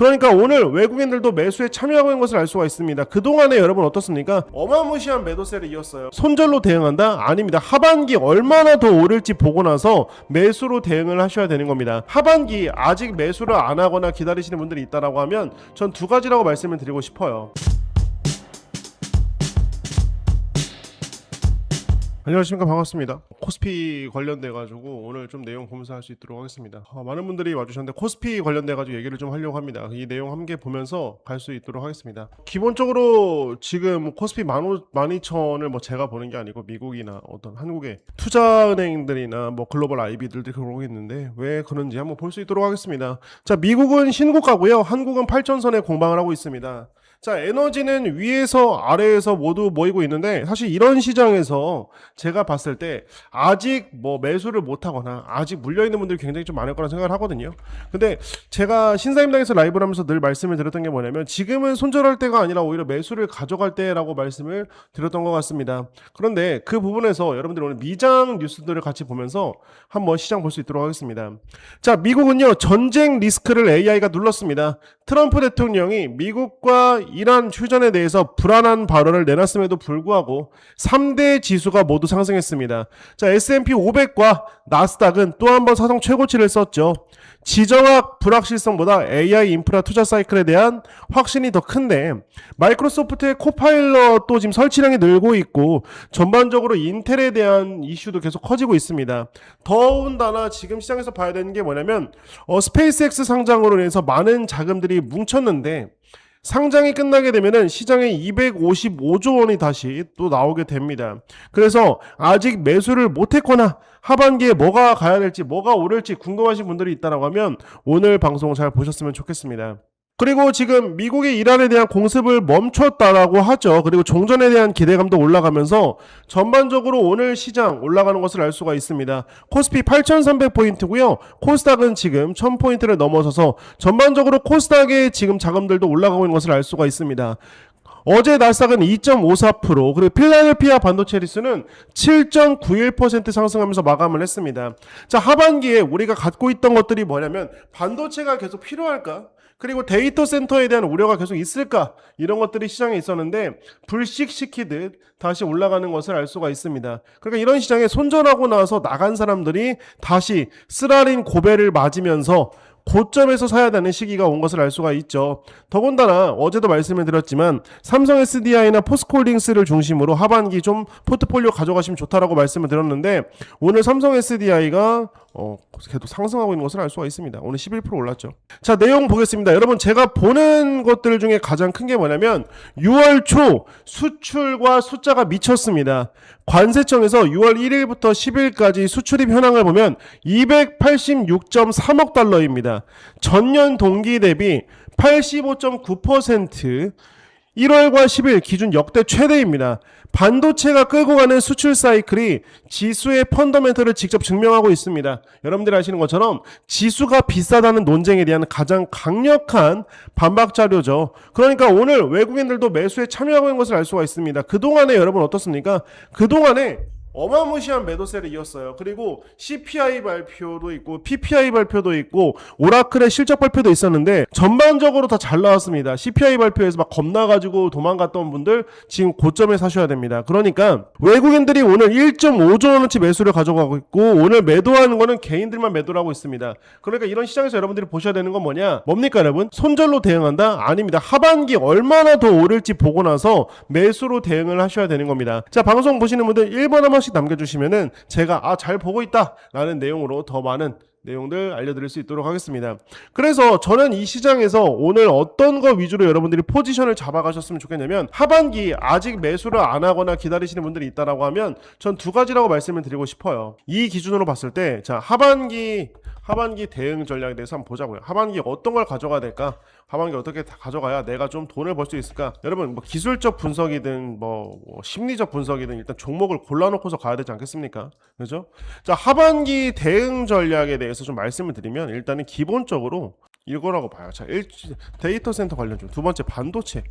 그러니까 오늘 외국인들도 매수에 참여하고 있는 것을 알 수가 있습니다. 그동안에 여러분 어떻습니까? 어마무시한 매도세를 이었어요. 손절로 대응한다? 아닙니다. 하반기 얼마나 더 오를지 보고 나서 매수로 대응을 하셔야 되는 겁니다. 하반기 아직 매수를 안 하거나 기다리시는 분들이 있다라고 하면 전 두 가지라고 말씀을 드리고 싶어요. 안녕하십니까, 반갑습니다. 코스피 관련돼 가지고 오늘 좀 내용 보면서 할 수 있도록 하겠습니다. 많은 분들이 와주셨는데 코스피 관련돼 가지고 얘기를 좀 하려고 합니다. 이 내용 함께 보면서 갈 수 있도록 하겠습니다. 기본적으로 지금 코스피 12,000을 뭐 제가 보는 게 아니고 미국이나 어떤 한국의 투자은행들이나 뭐 글로벌 IB들이 그러고 있는데 왜 그런지 한번 볼 수 있도록 하겠습니다. 자, 미국은 신고가고요, 한국은 8,000선에 공방을 하고 있습니다. 자, 에너지는 위에서 아래에서 모두 모이고 있는데 사실 이런 시장에서 제가 봤을 때 아직 뭐 매수를 못하거나 아직 물려있는 분들이 굉장히 좀 많을 거라 생각을 하거든요. 근데 제가 신사임당에서 라이브를 하면서 늘 말씀을 드렸던 게 뭐냐면 지금은 손절할 때가 아니라 오히려 매수를 가져갈 때라고 말씀을 드렸던 것 같습니다. 그런데 그 부분에서 여러분들 오늘 미장 뉴스들을 같이 보면서 한번 시장 볼 수 있도록 하겠습니다. 자, 미국은요, 전쟁 리스크를 AI가 눌렀습니다. 트럼프 대통령이 미국과 이란 휴전에 대해서 불안한 발언을 내놨음에도 불구하고 3대 지수가 모두 상승했습니다. 자, S&P 500과 나스닥은 또 한 번 사상 최고치를 썼죠. 지정학 불확실성보다 AI 인프라 투자 사이클에 대한 확신이 더 큰데 마이크로소프트의 코파일럿도 지금 설치량이 늘고 있고 전반적으로 인텔에 대한 이슈도 계속 커지고 있습니다. 더군다나 지금 시장에서 봐야 되는 게 뭐냐면 스페이스X 상장으로 인해서 많은 자금들이 뭉쳤는데 상장이 끝나게 되면은 시장에 255조 원이 다시 또 나오게 됩니다. 그래서 아직 매수를 못했거나 하반기에 뭐가 가야 될지 뭐가 오를지 궁금하신 분들이 있다고 하면 오늘 방송 잘 보셨으면 좋겠습니다. 그리고 지금 미국이 이란에 대한 공습을 멈췄다라고 하죠. 그리고 종전에 대한 기대감도 올라가면서 전반적으로 오늘 시장 올라가는 것을 알 수가 있습니다. 코스피 8,300포인트고요. 코스닥은 지금 1,000포인트를 넘어서서 전반적으로 코스닥의 지금 자금들도 올라가고 있는 것을 알 수가 있습니다. 어제 나스닥은 2.54%, 그리고 필라델피아 반도체 지수는 7.91% 상승하면서 마감을 했습니다. 자, 하반기에 우리가 갖고 있던 것들이 뭐냐면 반도체가 계속 필요할까? 그리고 데이터 센터에 대한 우려가 계속 있을까? 이런 것들이 시장에 있었는데 불식시키듯 다시 올라가는 것을 알 수가 있습니다. 그러니까 이런 시장에 손절하고 나서 나간 사람들이 다시 쓰라린 고배를 맞으면서 고점에서 사야 되는 시기가 온 것을 알 수가 있죠. 더군다나 어제도 말씀을 드렸지만 삼성 SDI나 포스코홀딩스를 중심으로 하반기 좀 포트폴리오 가져가시면 좋다라고 말씀을 드렸는데 오늘 삼성 SDI가 계속 상승하고 있는 것을 알 수가 있습니다. 오늘 11% 올랐죠. 자, 내용 보겠습니다. 여러분, 제가 보는 것들 중에 가장 큰 게 뭐냐면 6월 초 수출과 숫자가 미쳤습니다. 관세청에서 6월 1일부터 10일까지 수출입 현황을 보면 286.3억 달러입니다. 전년 동기 대비 85.9%, 1월과 10일 기준 역대 최대입니다. 반도체가 끌고 가는 수출 사이클이 지수의 펀더멘털을 직접 증명하고 있습니다. 여러분들이 아시는 것처럼 지수가 비싸다는 논쟁에 대한 가장 강력한 반박 자료죠. 그러니까 오늘 외국인들도 매수에 참여하고 있는 것을 알 수가 있습니다. 그동안에 여러분 어떻습니까? 그동안에 어마무시한 매도세를 이었어요. 그리고 CPI 발표도 있고 PPI 발표도 있고 오라클의 실적 발표도 있었는데 전반적으로 다 잘 나왔습니다. CPI 발표에서 막 겁나가지고 도망갔던 분들 지금 고점에 사셔야 됩니다. 그러니까 외국인들이 오늘 1.5조 원어치 매수를 가져가고 있고 오늘 매도하는 거는 개인들만 매도를 하고 있습니다. 그러니까 이런 시장에서 여러분들이 보셔야 되는 건 뭐냐? 뭡니까 여러분? 손절로 대응한다? 아닙니다. 하반기 얼마나 더 오를지 보고 나서 매수로 대응을 하셔야 되는 겁니다. 자, 방송 보시는 분들 1번 한 번씩 남겨주시면은 제가 잘 보고 있다 라는 내용으로 더 많은 내용들 알려드릴 수 있도록 하겠습니다. 그래서 저는 이 시장에서 오늘 어떤 거 위주로 여러분들이 포지션을 잡아가셨으면 좋겠냐면 하반기 아직 매수를 안 하거나 기다리시는 분들이 있다라고 하면 전 두 가지라고 말씀을 드리고 싶어요. 이 기준으로 봤을 때 자, 하반기 대응 전략에 대해서 한번 보자고요. 하반기 어떤 걸 가져가야 될까? 하반기 어떻게 가져가야 내가 좀 돈을 벌 수 있을까? 여러분, 뭐 기술적 분석이든 뭐 심리적 분석이든 일단 종목을 골라놓고서 가야 되지 않겠습니까? 그죠? 자, 하반기 대응 전략에 대해서 좀 말씀을 드리면 일단은 기본적으로 이거라고 봐요. 자, 데이터 센터 관련주, 두 번째 반도체,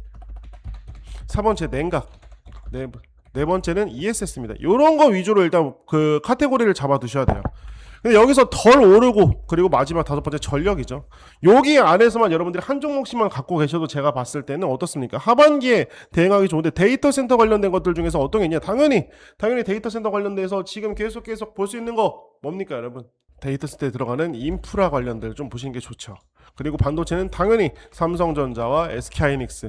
4번째 냉각, 네 번째는 ESS입니다. 이런 거 위주로 일단 그 카테고리를 잡아 두셔야 돼요. 근데 여기서 덜 오르고 그리고 마지막 다섯 번째 전력이죠. 여기 안에서만 여러분들이 한 종목씩만 갖고 계셔도 제가 봤을 때는 어떻습니까? 하반기에 대응하기 좋은데 데이터 센터 관련된 것들 중에서 어떤 게 있냐? 당연히 데이터 센터 관련돼서 지금 계속 볼 수 있는 거 뭡니까 여러분? 데이터 센터에 들어가는 인프라 관련들 좀 보시는 게 좋죠. 그리고 반도체는 당연히 삼성전자와 SK하이닉스,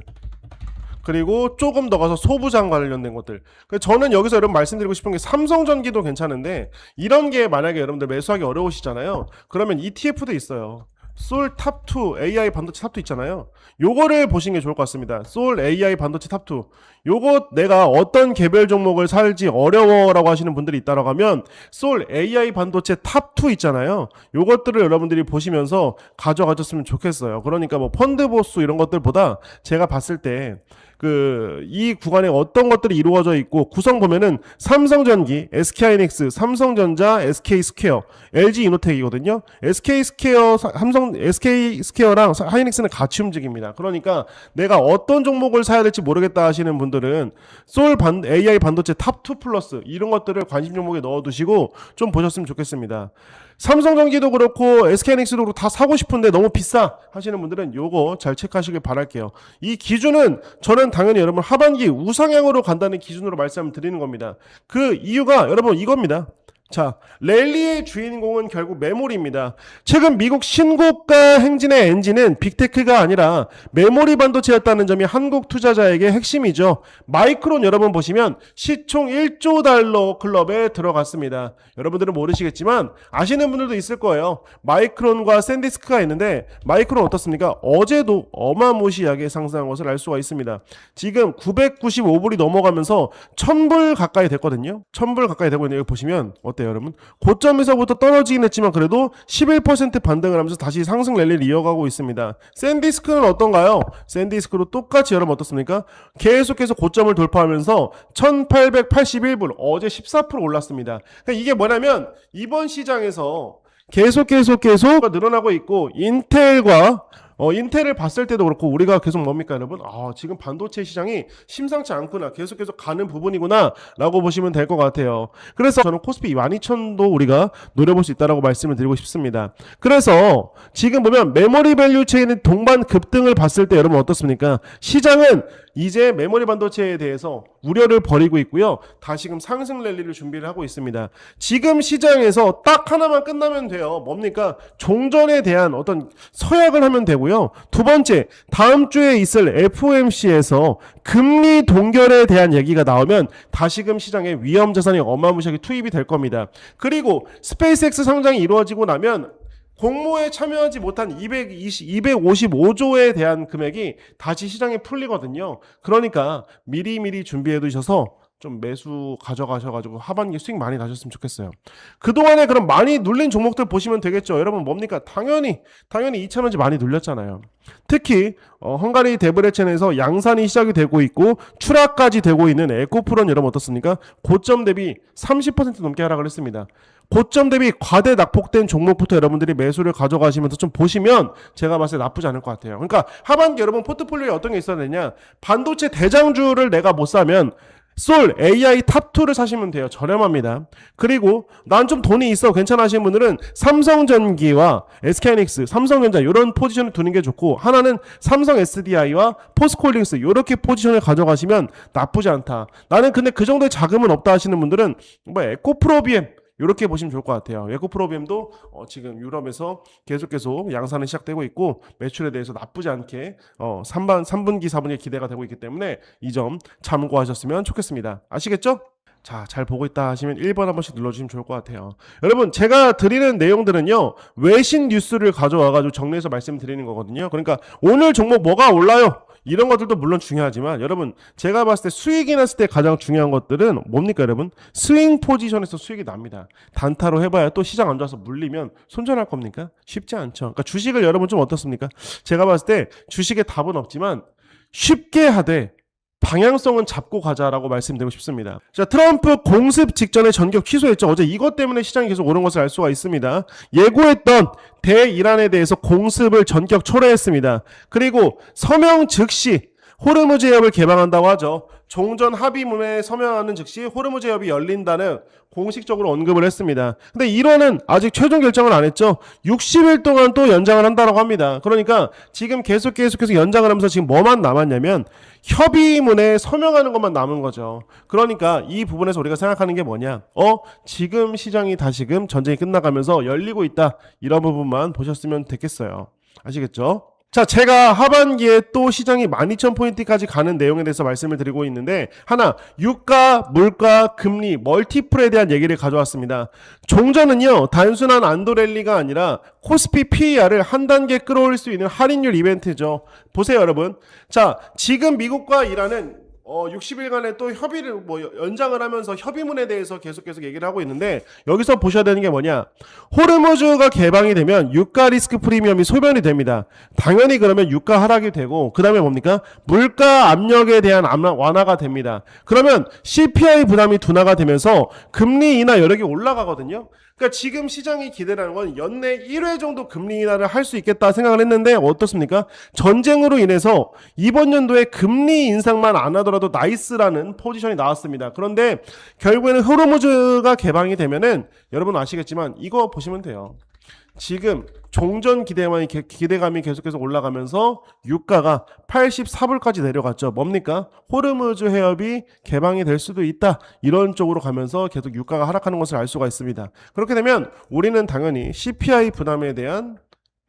그리고 조금 더 가서 소부장 관련된 것들. 저는 여기서 여러분 말씀드리고 싶은 게 삼성전기도 괜찮은데 이런 게 만약에 여러분들 매수하기 어려우시잖아요. 그러면 ETF도 있어요. 솔 탑2 AI 반도체 탑2 있잖아요. 요거를 보시는 게 좋을 것 같습니다. 솔 AI 반도체 탑2. 요거 내가 어떤 개별 종목을 살지 어려워라고 하시는 분들이 있다라고 하면 솔 AI 반도체 탑2 있잖아요. 요것들을 여러분들이 보시면서 가져가셨으면 좋겠어요. 그러니까 뭐 펀드 보수 이런 것들보다 제가 봤을 때 이 구간에 어떤 것들이 이루어져 있고 구성 보면은 삼성전기, SK하이닉스, 삼성전자, SK스퀘어, LG이노텍이거든요. SK스퀘어랑 하이닉스는 같이 움직입니다. 그러니까 내가 어떤 종목을 사야 될지 모르겠다 하시는 분들은 AI 반도체 탑2 플러스 이런 것들을 관심 종목에 넣어두시고 좀 보셨으면 좋겠습니다. 삼성전기도 그렇고 SK하이닉스도 그렇고 다 사고 싶은데 너무 비싸 하시는 분들은 요거 잘 체크하시길 바랄게요. 이 기준은 저는 당연히 여러분 하반기 우상향으로 간다는 기준으로 말씀을 드리는 겁니다. 그 이유가 여러분 이겁니다. 자, 랠리의 주인공은 결국 메모리입니다. 최근 미국 신고가 행진의 엔진은 빅테크가 아니라 메모리 반도체였다는 점이 한국 투자자에게 핵심이죠. 마이크론 여러분 보시면 시총 1조 달러 클럽에 들어갔습니다. 여러분들은 모르시겠지만 아시는 분들도 있을 거예요. 마이크론과 샌디스크가 있는데 마이크론 어떻습니까? 어제도 어마무시하게 상승한 것을 알 수가 있습니다. 지금 995불이 넘어가면서 1000불 가까이 됐거든요. 1000불 가까이 되고 있는데 여기 보시면 어때요 여러분? 고점에서부터 떨어지긴 했지만 그래도 11% 반등을 하면서 다시 상승 랠리를 이어가고 있습니다. 샌디스크는 어떤가요? 샌디스크도 똑같이 여러분 어떻습니까? 계속해서 고점을 돌파하면서 1881불 어제 14% 올랐습니다. 그러니까 이게 뭐냐면 이번 시장에서 계속 늘어나고 있고 인텔을 봤을 때도 그렇고 우리가 계속 뭡니까 여러분? 지금 반도체 시장이 심상치 않구나. 계속 가는 부분이구나 라고 보시면 될 것 같아요. 그래서 저는 코스피 12000도 우리가 노려볼 수 있다라고 말씀을 드리고 싶습니다. 그래서 지금 보면 메모리 밸류 체인의 동반 급등을 봤을 때 여러분 어떻습니까? 시장은 이제 메모리 반도체에 대해서 우려를 버리고 있고요. 다시금 상승 랠리를 준비를 하고 있습니다. 지금 시장에서 딱 하나만 끝나면 돼요. 뭡니까? 종전에 대한 어떤 서약을 하면 되고요. 두 번째, 다음 주에 있을 FOMC에서 금리 동결에 대한 얘기가 나오면 다시금 시장에 위험 자산이 어마무시하게 투입이 될 겁니다. 그리고 스페이스X 상장이 이루어지고 나면 공모에 참여하지 못한 255조에 대한 금액이 다시 시장에 풀리거든요. 그러니까 미리 준비해 두셔서 좀 매수 가져가셔가지고 하반기 수익 많이 나셨으면 좋겠어요. 그동안에 그럼 많이 눌린 종목들 보시면 되겠죠. 여러분 뭡니까? 당연히 2,000원지 많이 눌렸잖아요. 특히 헝가리 데브레첸에서 양산이 시작이 되고 있고 추락까지 되고 있는 에코프론 여러분 어떻습니까? 고점 대비 30% 넘게 하락을 했습니다. 고점 대비 과대 낙폭된 종목부터 여러분들이 매수를 가져가시면서 좀 보시면 제가 봤을 때 나쁘지 않을 것 같아요. 그러니까 하반기 여러분 포트폴리오에 어떤 게 있어야 되냐? 반도체 대장주를 내가 못 사면 솔 AI 탑2를 사시면 돼요. 저렴합니다. 그리고 난 좀 돈이 있어 괜찮아 하시는 분들은 삼성전기와 SK하이닉스, 삼성전자 이런 포지션을 두는 게 좋고 하나는 삼성 SDI와 포스코홀딩스 이렇게 포지션을 가져가시면 나쁘지 않다. 나는 근데 그 정도의 자금은 없다 하시는 분들은 뭐 에코프로비엠 이렇게 보시면 좋을 것 같아요. 에코프로비엠도 지금 유럽에서 계속 양산이 시작되고 있고 매출에 대해서 나쁘지 않게 3분기 4분기 기대가 되고 있기 때문에 이 점 참고하셨으면 좋겠습니다. 아시겠죠? 자, 잘 보고 있다 하시면 1번 한 번씩 눌러주시면 좋을 것 같아요. 여러분 제가 드리는 내용들은요 외신 뉴스를 가져와가지고 정리해서 말씀드리는 거거든요. 그러니까 오늘 종목 뭐가 올라요? 이런 것들도 물론 중요하지만 여러분 제가 봤을 때 수익이 났을 때 가장 중요한 것들은 뭡니까 여러분? 스윙 포지션에서 수익이 납니다. 단타로 해봐야 또 시장 안 좋아서 물리면 손절할 겁니까? 쉽지 않죠. 그러니까 주식을 여러분 좀 어떻습니까? 제가 봤을 때 주식에 답은 없지만 쉽게 하되 방향성은 잡고 가자라고 말씀드리고 싶습니다. 자, 트럼프 공습 직전에 전격 취소했죠. 어제 이것 때문에 시장이 계속 오른 것을 알 수가 있습니다. 예고했던 대이란에 대해서 공습을 전격 철회했습니다. 그리고 서명 즉시 호르무즈 해협을 개방한다고 하죠. 종전 합의문에 서명하는 즉시 호르무즈 해협이 열린다는 공식적으로 언급을 했습니다. 근데 1호는 아직 최종 결정을 안 했죠. 60일 동안 또 연장을 한다고 합니다. 그러니까 지금 계속해서 연장을 하면서 지금 뭐만 남았냐면 협의문에 서명하는 것만 남은 거죠. 그러니까 이 부분에서 우리가 생각하는 게 뭐냐? 지금 시장이 다시금 전쟁이 끝나가면서 열리고 있다. 이런 부분만 보셨으면 됐겠어요. 아시겠죠? 자, 제가 하반기에 또 시장이 12,000포인트까지 가는 내용에 대해서 말씀을 드리고 있는데 하나, 유가, 물가, 금리, 멀티플에 대한 얘기를 가져왔습니다. 종전은요, 단순한 안도랠리가 아니라 코스피 PER을 한 단계 끌어올릴 수 있는 할인율 이벤트죠. 보세요, 여러분. 자, 지금 미국과 이란은 60일간의 또 협의를 연장을 하면서 협의문에 대해서 계속 얘기를 하고 있는데 여기서 보셔야 되는 게 뭐냐? 호르무즈가 개방이 되면 유가 리스크 프리미엄이 소멸이 됩니다. 당연히 그러면 유가 하락이 되고 그 다음에 뭡니까? 물가 압력에 대한 완화가 됩니다. 그러면 CPI 부담이 둔화가 되면서 금리 인하 여력이 올라가거든요. 그러니까 지금 시장이 기대라는 건 연내 1회 정도 금리 인하를 할 수 있겠다 생각을 했는데 어떻습니까? 전쟁으로 인해서 이번 연도에 금리 인상만 안 하더라도 나이스라는 포지션이 나왔습니다. 그런데 결국에는 호르무즈가 개방이 되면은 여러분 아시겠지만 이거 보시면 돼요. 지금 종전 기대감이 계속해서 올라가면서 유가가 84불까지 내려갔죠. 뭡니까? 호르무즈 해협이 개방이 될 수도 있다. 이런 쪽으로 가면서 계속 유가가 하락하는 것을 알 수가 있습니다. 그렇게 되면 우리는 당연히 CPI 부담에 대한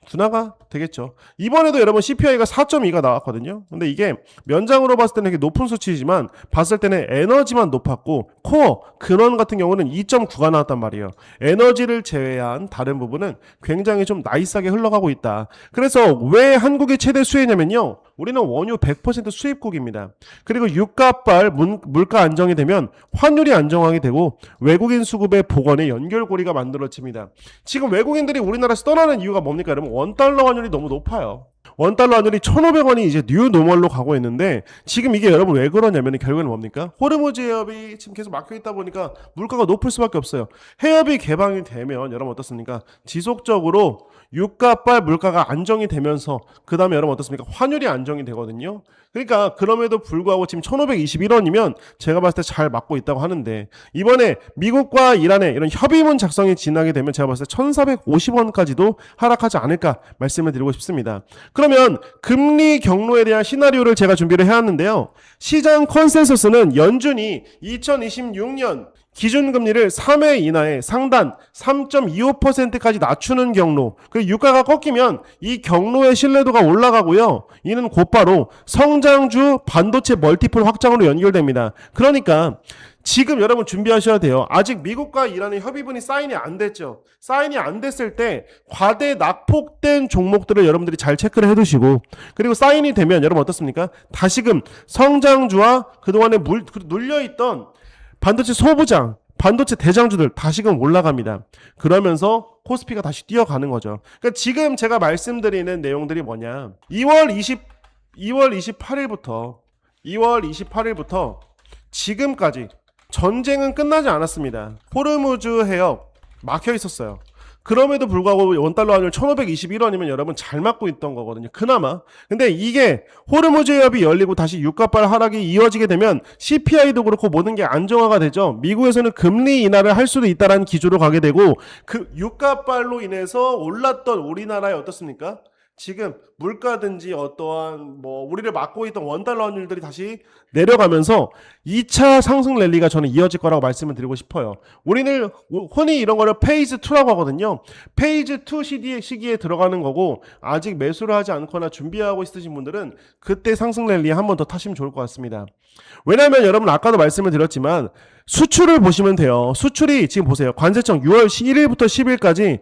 둔화가 되겠죠. 이번에도 여러분 CPI가 4.2가 나왔거든요. 근데 이게 면장으로 봤을 때는 되게 높은 수치이지만 봤을 때는 에너지만 높았고 코어, 근원 같은 경우는 2.9가 나왔단 말이에요. 에너지를 제외한 다른 부분은 굉장히 좀 나이스하게 흘러가고 있다. 그래서 왜 한국이 최대 수혜냐면요. 우리는 원유 100% 수입국입니다. 그리고 유가빨 물가 안정이 되면 환율이 안정하게 되고 외국인 수급의 복원에 연결고리가 만들어집니다. 지금 외국인들이 우리나라에서 떠나는 이유가 뭡니까? 여러분 원달러 환율이 너무 높아요. 원달러 환율이 1,500원이 이제 뉴 노멀로 가고 있는데 지금 이게 여러분 왜 그러냐면 결국에는 뭡니까? 호르무즈 해협이 지금 계속 막혀 있다 보니까 물가가 높을 수밖에 없어요. 해협이 개방이 되면 여러분 어떻습니까? 지속적으로 유가빨 물가가 안정이 되면서 그 다음에 여러분 어떻습니까? 환율이 안정이 되거든요. 그러니까 그럼에도 불구하고 지금 1,521원이면 제가 봤을 때 잘 맞고 있다고 하는데 이번에 미국과 이란의 이런 협의문 작성이 지나게 되면 제가 봤을 때 1,450원까지도 하락하지 않을까 말씀을 드리고 싶습니다. 그러면 금리 경로에 대한 시나리오를 제가 준비를 해왔는데요. 시장 컨센서스는 연준이 2026년 기준금리를 3회 이나의 상단 3.25%까지 낮추는 경로, 그리고 유가가 꺾이면 이 경로의 신뢰도가 올라가고요. 이는 곧바로 성장주 반도체 멀티플 확장으로 연결됩니다. 그러니까 지금 여러분 준비하셔야 돼요. 아직 미국과 이란의 협의문이 사인이 안 됐죠. 사인이 안 됐을 때 과대 낙폭된 종목들을 여러분들이 잘 체크를 해두시고 그리고 사인이 되면 여러분 어떻습니까? 다시금 성장주와 그동안에 눌려있던 반도체 소부장, 반도체 대장주들 다시금 올라갑니다. 그러면서 코스피가 다시 뛰어가는 거죠. 그러니까 지금 제가 말씀드리는 내용들이 뭐냐. 2월 28일부터 지금까지 전쟁은 끝나지 않았습니다. 호르무즈 해협 막혀 있었어요. 그럼에도 불구하고 원달러 환율 1,521원이면 여러분 잘 맞고 있던 거거든요. 그나마. 근데 이게 호르무즈 해협이 열리고 다시 유가빨 하락이 이어지게 되면 CPI도 그렇고 모든 게 안정화가 되죠. 미국에서는 금리 인하를 할 수도 있다라는 기조로 가게 되고 그 유가빨로 인해서 올랐던 우리나라에 어떻습니까? 지금 물가든지 어떠한 우리를 막고 있던 원달러 환율들이 다시 내려가면서 2차 상승 랠리가 저는 이어질 거라고 말씀을 드리고 싶어요. 우리는 흔히 이런 거를 페이즈 2라고 하거든요. 페이즈 2 시기에 들어가는 거고 아직 매수를 하지 않거나 준비하고 있으신 분들은 그때 상승 랠리에 한 번 더 타시면 좋을 것 같습니다. 왜냐하면 여러분 아까도 말씀을 드렸지만 수출을 보시면 돼요. 수출이 지금 보세요. 관세청 6월 1일부터 10일까지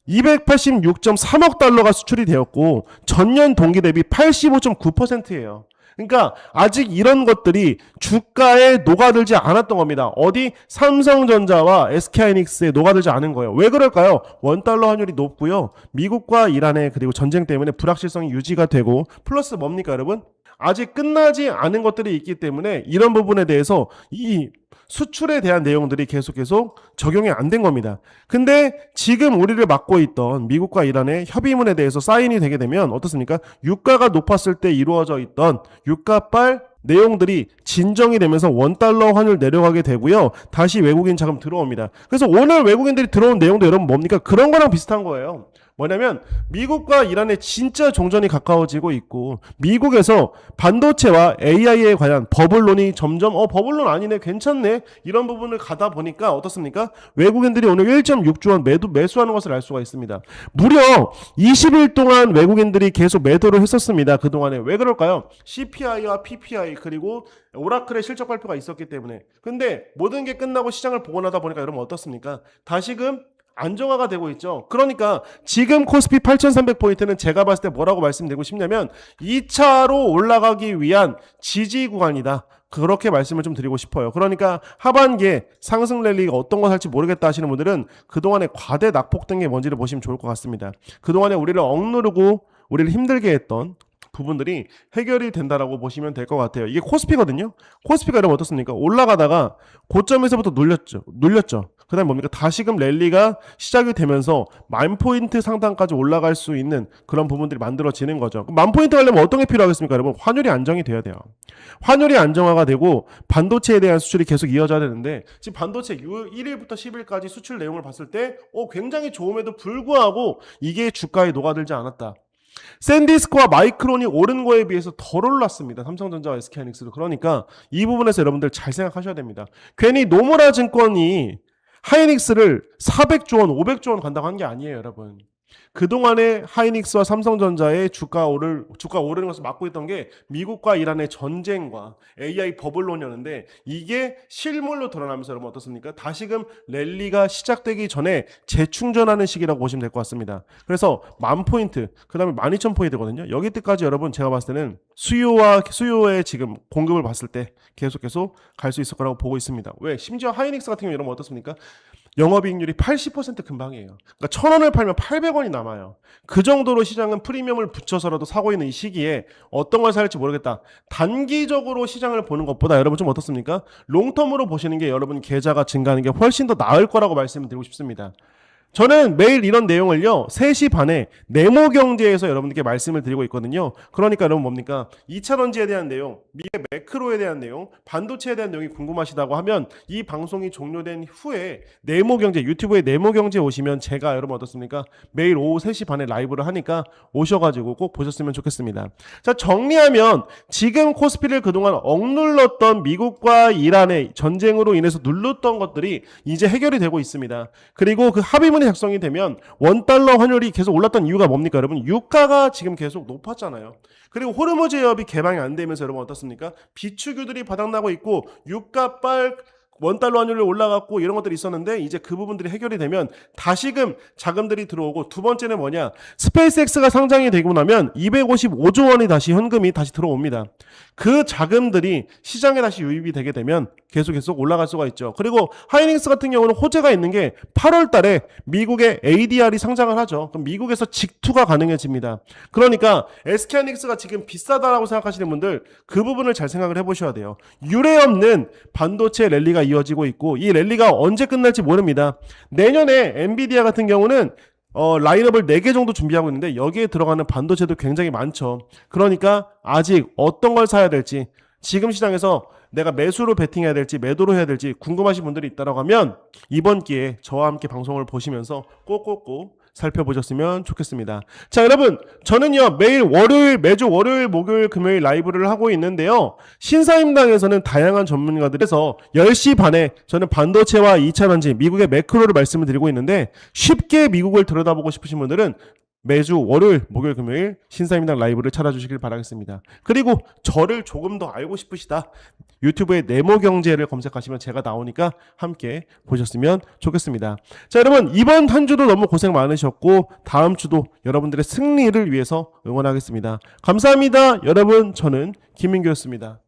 286.3억 달러가 수출이 되었고 전년 동기 대비 85.9%예요. 그러니까 아직 이런 것들이 주가에 녹아들지 않았던 겁니다. 어디? 삼성전자와 SK하이닉스에 녹아들지 않은 거예요. 왜 그럴까요? 원달러 환율이 높고요. 미국과 이란의 그리고 전쟁 때문에 불확실성이 유지가 되고 플러스 뭡니까 여러분? 아직 끝나지 않은 것들이 있기 때문에 이런 부분에 대해서 이 수출에 대한 내용들이 계속 적용이 안 된 겁니다. 근데 지금 우리를 막고 있던 미국과 이란의 협의문에 대해서 사인이 되게 되면 어떻습니까? 유가가 높았을 때 이루어져 있던 유가빨 내용들이 진정이 되면서 원달러 환율 내려가게 되고요. 다시 외국인 자금 들어옵니다. 그래서 오늘 외국인들이 들어온 내용도 여러분 뭡니까? 그런 거랑 비슷한 거예요. 뭐냐면 미국과 이란의 진짜 종전이 가까워지고 있고 미국에서 반도체와 AI에 관한 버블론이 점점 버블론 아니네 괜찮네 이런 부분을 가다 보니까 어떻습니까? 외국인들이 오늘 1.6조 원 매수하는 것을 알 수가 있습니다. 무려 20일 동안 외국인들이 계속 매도를 했었습니다. 그동안에 왜 그럴까요? CPI와 PPI 그리고 오라클의 실적 발표가 있었기 때문에. 근데 모든 게 끝나고 시장을 보고 나다 보니까 여러분 어떻습니까? 다시금 안정화가 되고 있죠. 그러니까 지금 코스피 8300포인트는 제가 봤을 때 뭐라고 말씀드리고 싶냐면 2차로 올라가기 위한 지지 구간이다. 그렇게 말씀을 좀 드리고 싶어요. 그러니까 하반기에 상승 랠리가 어떤 거 살지 모르겠다 하시는 분들은 그동안에 과대 낙폭된 게 뭔지를 보시면 좋을 것 같습니다. 그동안에 우리를 억누르고 우리를 힘들게 했던 부분들이 해결이 된다라고 보시면 될 것 같아요. 이게 코스피거든요. 코스피가 여러분 어떻습니까? 올라가다가 고점에서부터 눌렸죠. 그 다음에 뭡니까? 다시금 랠리가 시작이 되면서 10,000포인트 상단까지 올라갈 수 있는 그런 부분들이 만들어지는 거죠. 10,000포인트 가려면 어떤 게 필요하겠습니까? 여러분 환율이 안정이 돼야 돼요. 환율이 안정화가 되고 반도체에 대한 수출이 계속 이어져야 되는데 지금 반도체 1일부터 10일까지 수출 내용을 봤을 때 굉장히 좋음에도 불구하고 이게 주가에 녹아들지 않았다. 샌디스크와 마이크론이 오른 거에 비해서 덜 올랐습니다. 삼성전자와 SK하이닉스도. 그러니까 이 부분에서 여러분들 잘 생각하셔야 됩니다. 괜히 노무라 증권이 하이닉스를 400조 원, 500조 원 간다고 한 게 아니에요, 여러분. 그동안에 하이닉스와 삼성전자의 주가 오르는 것을 막고 있던 게 미국과 이란의 전쟁과 AI 버블론이었는데 이게 실물로 드러나면서 여러분 어떻습니까? 다시금 랠리가 시작되기 전에 재충전하는 시기라고 보시면 될 것 같습니다. 그래서 10,000포인트, 그 다음에 12,000포인트거든요. 여기 때까지 여러분 제가 봤을 때는 수요의 지금 공급을 봤을 때 계속 갈 수 있을 거라고 보고 있습니다. 왜? 심지어 하이닉스 같은 경우 여러분 어떻습니까? 영업이익률이 80% 근방이에요. 그러니까 1,000원을 팔면 800원이 남아요. 그 정도로 시장은 프리미엄을 붙여서라도 사고 있는 이 시기에 어떤 걸 살지 모르겠다. 단기적으로 시장을 보는 것보다 여러분 좀 어떻습니까? 롱텀으로 보시는 게 여러분 계좌가 증가하는 게 훨씬 더 나을 거라고 말씀을 드리고 싶습니다. 저는 매일 이런 내용을요 3시 반에 네모경제에서 여러분들께 말씀을 드리고 있거든요. 그러니까 여러분 뭡니까? 2차전지에 대한 내용, 미래 매크로에 대한 내용, 반도체에 대한 내용이 궁금하시다고 하면 이 방송이 종료된 후에 네모경제 유튜브에 네모경제 오시면 제가 여러분 어떻습니까? 매일 오후 3시 반에 라이브를 하니까 오셔가지고 꼭 보셨으면 좋겠습니다. 자, 정리하면 지금 코스피를 그동안 억눌렀던 미국과 이란의 전쟁으로 인해서 눌렀던 것들이 이제 해결이 되고 있습니다. 그리고 그 합의문이 작성이 되면 원달러 환율이 계속 올랐던 이유가 뭡니까? 여러분 유가가 지금 계속 높았잖아요. 그리고 호르무즈 해협이 개방이 안 되면서 여러분 어떻습니까? 비추규들이 바닥나고 있고 유가빨 원달러 환율이 올라갔고 이런 것들이 있었는데 이제 그 부분들이 해결이 되면 다시금 자금들이 들어오고 두 번째는 뭐냐? 스페이스X가 상장이 되고 나면 255조 원이 다시 현금이 다시 들어옵니다. 그 자금들이 시장에 다시 유입이 되게 되면 계속 올라갈 수가 있죠. 그리고 하이닉스 같은 경우는 호재가 있는 게 8월 달에 미국의 ADR이 상장을 하죠. 그럼 미국에서 직투가 가능해집니다. 그러니까 SK하이닉스가 지금 비싸다라고 생각하시는 분들 그 부분을 잘 생각을 해보셔야 돼요. 유례없는 반도체 랠리가 이어지고 있고 이 랠리가 언제 끝날지 모릅니다. 내년에 엔비디아 같은 경우는 라인업을 4개 정도 준비하고 있는데 여기에 들어가는 반도체도 굉장히 많죠. 그러니까 아직 어떤 걸 사야 될지 지금 시장에서 내가 매수로 베팅해야 될지 매도로 해야 될지 궁금하신 분들이 있다고 하면 이번 기회에 저와 함께 방송을 보시면서 꼭꼭꼭 살펴보셨으면 좋겠습니다. 자, 여러분 저는요 매주 월요일 목요일 금요일 라이브를 하고 있는데요 신사임당에서는 다양한 전문가들에서 10시 반에 저는 반도체와 2차전지 미국의 매크로를 말씀을 드리고 있는데 쉽게 미국을 들여다보고 싶으신 분들은 매주 월요일, 목요일, 금요일 신사임당 라이브를 찾아주시길 바라겠습니다. 그리고 저를 조금 더 알고 싶으시다. 유튜브에 네모경제를 검색하시면 제가 나오니까 함께 보셨으면 좋겠습니다. 자, 여러분 이번 한 주도 너무 고생 많으셨고 다음 주도 여러분들의 승리를 위해서 응원하겠습니다. 감사합니다. 여러분 저는 김민규였습니다.